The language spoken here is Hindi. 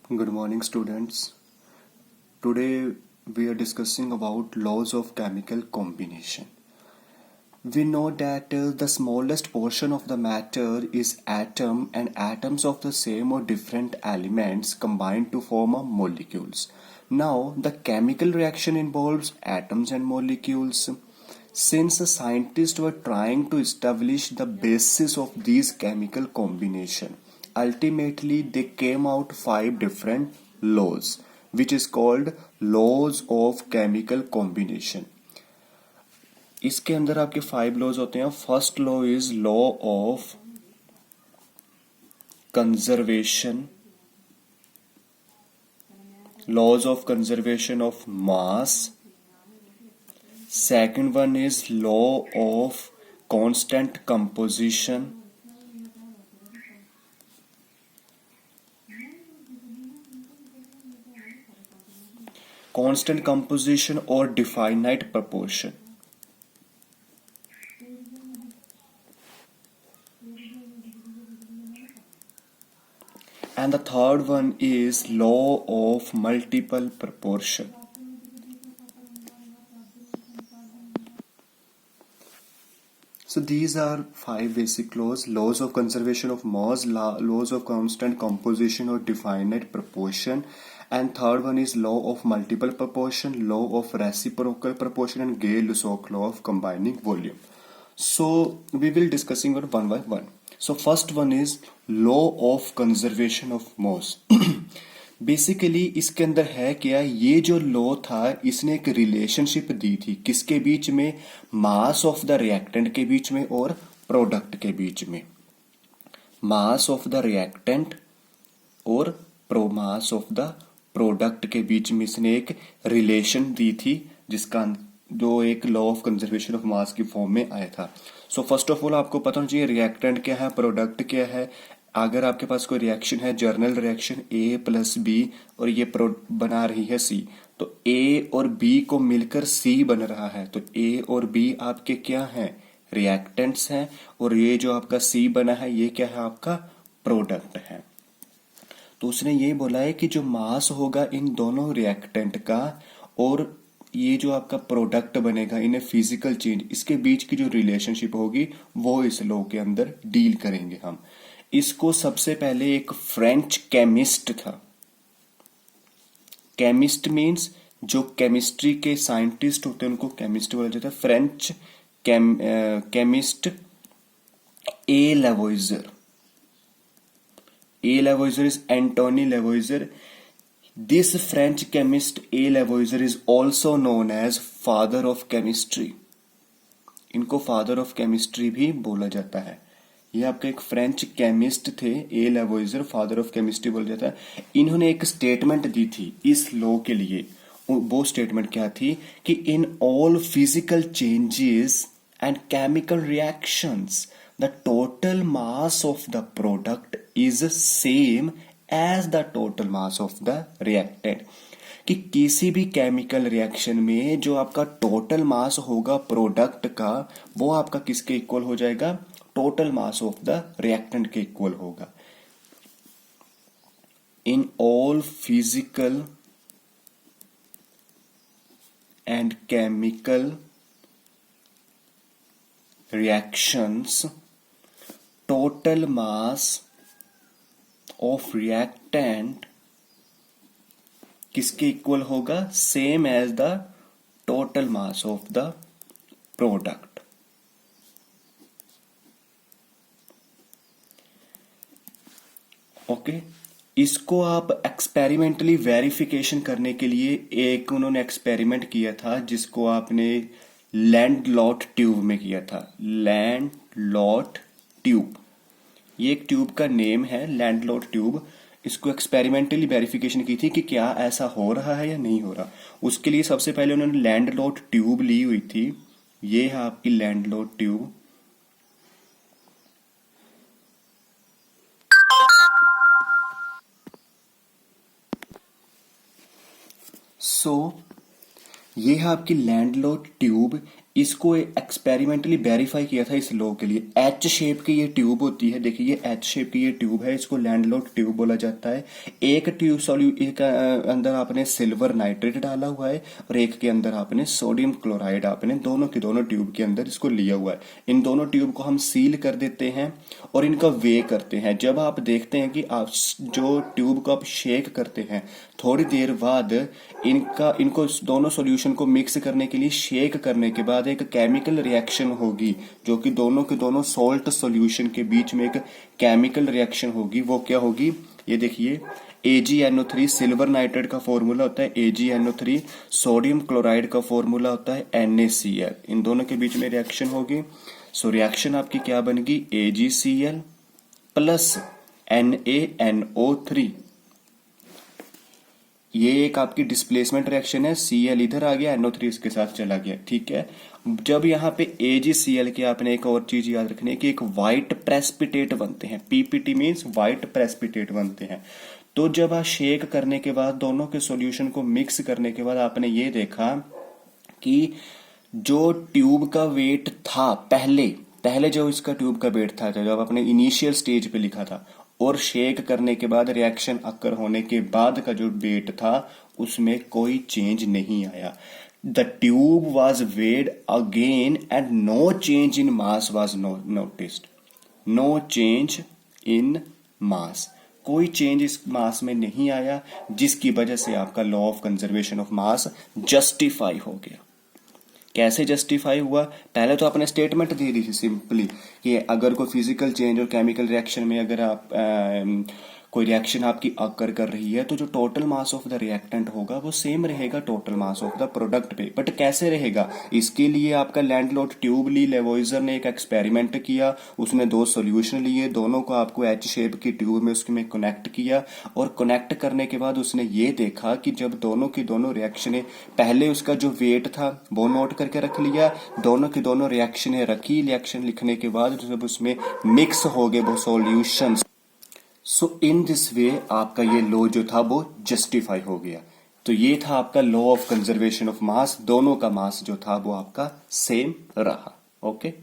Good morning, students. Today we are discussing about laws of chemical combination. We know that the smallest portion of the matter is atom, and atoms of the same or different elements combine to form a molecules. Now, the chemical reaction involves atoms and molecules. Since the scientists were trying to establish the basis of these chemical combination, ultimately they came out five different laws, which is called laws of chemical combination. इसके अंदर आपके फाइव लॉज होते हैं. First law is law of conservation, laws of conservation of mass. Second one is law of constant composition. Constant composition और definite proportion. And the third one is law of multiple proportion. So these are five basic laws: laws of conservation of mass, laws of constant composition or definite proportion, and third one is law of multiple proportion, law of reciprocal proportion, and Gay-Lussac law of combining volume. So we will discussing one by one. So first one is law of conservation of mass. Basically इसके अंदर है क्या, ये जो लॉ था इसने एक रिलेशनशिप दी थी किसके बीच में, मास ऑफ द रिएक्टेंट के बीच में और प्रोडक्ट के बीच में. मास ऑफ द रिएक्टेंट और मास ऑफ द प्रोडक्ट के बीच में इसने एक रिलेशन दी थी, जिसका जो एक लॉ ऑफ कंजर्वेशन ऑफ मास की फॉर्म में आया था. सो फर्स्ट ऑफ ऑल आपको पता होना चाहिए रिएक्टेंट क्या है, प्रोडक्ट क्या है. अगर आपके पास कोई रिएक्शन है, journal reaction A plus B और ये बना रही है C, तो A और B को मिलकर C बन रहा है. तो A और B आपके क्या हैं, रिएक्टेंट्स हैं, और ये जो आपका C बना है ये क्या है, आपका प्रोडक्ट है. तो उसने ये बोला है कि जो मास होगा इन दोनों रिएक्टेंट का और ये जो आपका प्रोडक्ट बनेगा इन फिजिकल चेंज, इसके बीच की जो रिलेशनशिप होगी वो इस लॉ के अंदर डील करेंगे हम. इसको सबसे पहले एक फ्रेंच केमिस्ट था. केमिस्ट मींस जो केमिस्ट्री के साइंटिस्ट होते हैं उनको केमिस्ट बोला जाता है. French chemist A Lavoisier. A Lavoisier is Antoine Lavoisier. This French chemist A. Lavoisier is also known as father of chemistry. इनको फादर ऑफ केमिस्ट्री भी बोला जाता है. ये आपका एक फ्रेंच केमिस्ट थे ए लेवोइजर, फादर ऑफ केमिस्ट्री बोला जाता है. इन्होंने एक स्टेटमेंट दी थी इस लॉ के लिए. वो स्टेटमेंट क्या थी कि in all physical changes and chemical reactions the total mass of the product is same as the total mass of the reactant. कि किसी भी केमिकल रिएक्शन में जो आपका टोटल मास होगा प्रोडक्ट का वो आपका किसके इक्वल हो जाएगा, total mass of the reactant के इक्वल होगा. In all physical and chemical reactions total mass of reactant किसके इक्वल होगा, same as the total mass of the product. Okay, इसको आप एक्सपेरिमेंटली वेरिफिकेशन करने के लिए एक उन्होंने एक्सपेरिमेंट किया था जिसको आपने लैंडलॉट ट्यूब में किया था. लैंडलॉट ट्यूब, ये एक ट्यूब का नेम है लैंडलॉट ट्यूब. इसको एक्सपेरिमेंटली वेरिफिकेशन की थी कि क्या ऐसा हो रहा है या नहीं हो रहा. उसके लिए सबसे पहले उन्होंने लैंडलॉट ट्यूब ली हुई थी. ये है आपकी लैंडलॉट ट्यूब. ये है आपकी लैंडलॉट ट्यूब. इसको एक्सपेरिमेंटली वेरीफाई किया था इस लॉ के लिए। एच शेप की ये ट्यूब होती है, देखिए ये एच शेप की ये ट्यूब है, इसको लैंडलॉर्ड ट्यूब बोला जाता है। एक ट्यूब एक अंदर आपने सिल्वर नाइट्रेट डाला हुआ है और एक के अंदर आपने सोडियम क्लोराइड आपने दोनों के दोनों ट्यूब के अंदर इसको लिया हुआ है। इन दोनों ट्यूब को हम सील कर देते हैं और इनका वे करते हैं। जब आप देखते हैं कि आप जो ट्यूब को आप शेक करते हैं, थोड़ी देर बाद इनको दोनों सॉल्यूशन को मिक्स करने के लिए शेक करने के बाद एक केमिकल रिएक्शन होगी, जो कि दोनों के दोनों सॉल्ट सॉल्यूशन के बीच में एक केमिकल रिएक्शन होगी। वो क्या होगी, ये देखिए AgNO3 सिल्वर नाइट्रेट का फॉर्मूला होता है AgNO3, सोडियम क्लोराइड का फॉर्मूला होता है NaCl, इन दोनों के बीच में रिएक्शन होगी। सो रिएक्शन आपकी क्या बनेगी, AgCl प्लस NaNO3। ये एक आपकी डिस्प्लेसमेंट रिएक्शन है, Cl इधर आ गया, NO3 इसके साथ चला गया, ठीक है। जब यहाँ पे AgCl के आपने एक और चीज याद रखनी है कि एक व्हाइट प्रेसिपिटेट बनते हैं, PPT मींस व्हाइट प्रेसिपिटेट बनते हैं। तो जब आप शेक करने के बाद दोनों के सॉल्यूशन को मिक्स करने के बाद आपने ये देखा कि जो ट्यूब का वेट था पहले जो इसका ट्यूब का वेट था जब आपने इनिशियल स्टेज पे लिखा था, और शेक करने के बाद रिएक्शन अकर होने के बाद का जो वेट था उसमें कोई चेंज नहीं आया। The tube was weighed again and no change in mass was noticed. No change in mass, कोई चेंज इस मास में नहीं आया, जिसकी वजह से आपका law of conservation of mass justify हो गया। कैसे जस्टिफाई हुआ, पहले तो आपने स्टेटमेंट दे दी थी सिंपली कि अगर कोई फिजिकल चेंज और केमिकल रिएक्शन में अगर आप कोई रिएक्शन आपकी अकर कर रही है तो जो total mass of the reactant होगा वो सेम रहेगा total mass of the product पे। बट कैसे रहेगा, इसके लिए आपका लैंडलॉर्ड ट्यूब ली, लेवोइजर ने एक एक्सपेरिमेंट किया, उसने दो सॉल्यूशन लिए, दोनों को आपको एच शेप की ट्यूब में उसमें कनेक्ट किया, और कनेक्ट करने के बाद उसने ये देखा कि जब दोनों की दोनों रिएक्शनें, पहले उसका जो वेट था वो नोट करके रख लिया, दोनों की दोनों रिएक्शनें रखी, रिएक्शन लिखने के बाद जब उसमें मिक्स हो गए वो solution, so in this way आपका ये लॉ जो था वो जस्टिफाई हो गया। तो ये था आपका लॉ ऑफ कंजर्वेशन ऑफ मास, दोनों का मास जो था वो आपका सेम रहा। ओके।